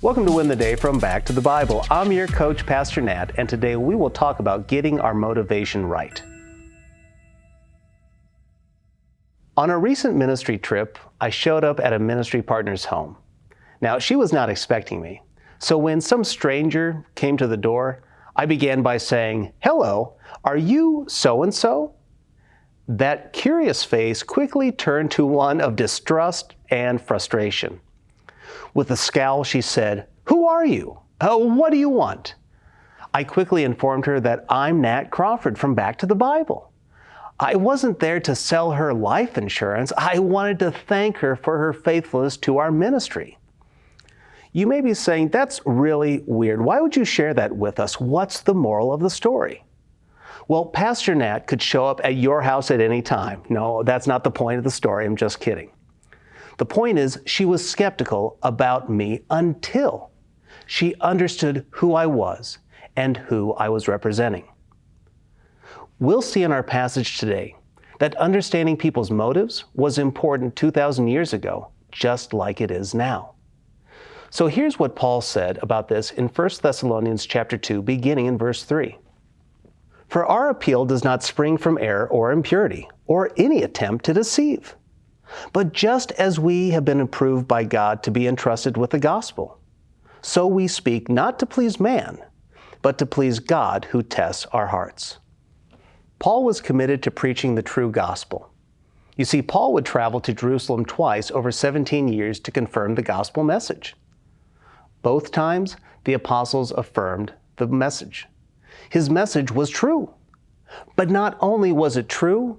Welcome to Win the Day from Back to the Bible. I'm your coach, Pastor Nat, and today we will talk about getting our motivation right. On a recent ministry trip, I showed up at a ministry partner's home. Now, she was not expecting me, so when some stranger came to the door, I began by saying, "Hello, are you so-and-so?" That curious face quickly turned to one of distrust and frustration. With a scowl, she said, "Who are you? What do you want?" I quickly informed her that I'm Nat Crawford from Back to the Bible. I wasn't there to sell her life insurance. I wanted to thank her for her faithfulness to our ministry. You may be saying, that's really weird. Why would you share that with us? What's the moral of the story? Well, Pastor Nat could show up at your house at any time. No, that's not the point of the story. I'm just kidding. The point is, she was skeptical about me until she understood who I was and who I was representing. We'll see in our passage today that understanding people's motives was important 2,000 years ago, just like it is now. So here's what Paul said about this in 1 Thessalonians chapter 2, beginning in verse 3. "For our appeal does not spring from error or impurity, or any attempt to deceive. But just as we have been approved by God to be entrusted with the gospel, so we speak not to please man, but to please God who tests our hearts." Paul was committed to preaching the true gospel. You see, Paul would travel to Jerusalem twice over 17 years to confirm the gospel message. Both times, the apostles affirmed the message. His message was true. But not only was it true,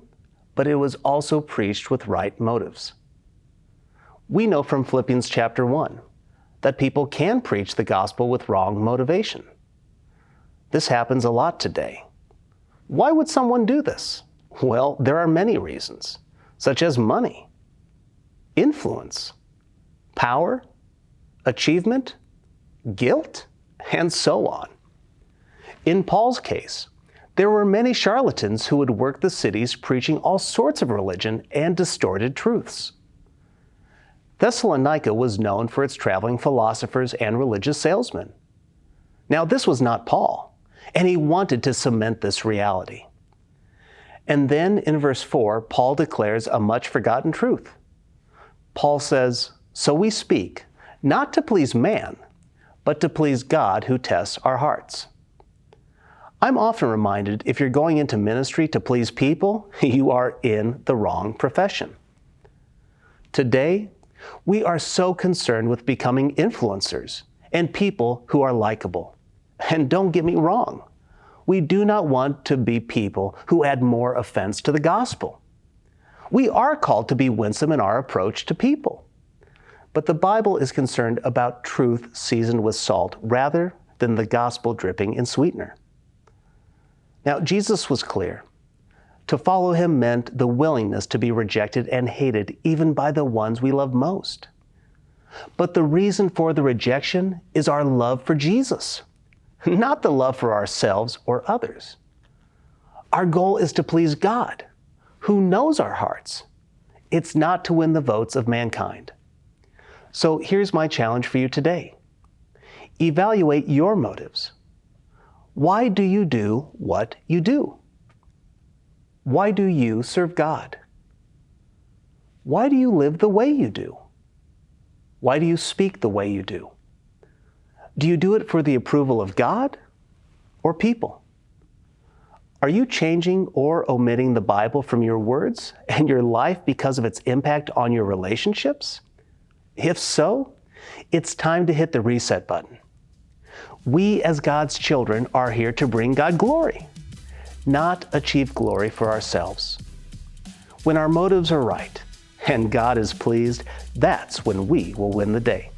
but it was also preached with right motives. We know from Philippians chapter 1 that people can preach the gospel with wrong motivation. This happens a lot today. Why would someone do this? Well, there are many reasons, such as money, influence, power, achievement, guilt, and so on. In Paul's case, there were many charlatans who would work the cities preaching all sorts of religion and distorted truths. Thessalonica was known for its traveling philosophers and religious salesmen. Now, this was not Paul, and he wanted to cement this reality. And then in verse 4, Paul declares a much forgotten truth. Paul says, "So we speak, not to please man, but to please God who tests our hearts." I'm often reminded if you're going into ministry to please people, you are in the wrong profession. Today, we are so concerned with becoming influencers and people who are likable. And don't get me wrong, we do not want to be people who add more offense to the gospel. We are called to be winsome in our approach to people. But the Bible is concerned about truth seasoned with salt rather than the gospel dripping in sweetener. Now, Jesus was clear. To follow him meant the willingness to be rejected and hated even by the ones we love most. But the reason for the rejection is our love for Jesus, not the love for ourselves or others. Our goal is to please God, who knows our hearts. It's not to win the votes of mankind. So here's my challenge for you today. Evaluate your motives. Why do you do what you do? Why do you serve God? Why do you live the way you do? Why do you speak the way you do? Do you do it for the approval of God or people? Are you changing or omitting the Bible from your words and your life because of its impact on your relationships? If so, it's time to hit the reset button. We as God's children are here to bring God glory, not achieve glory for ourselves. When our motives are right and God is pleased, that's when we will win the day.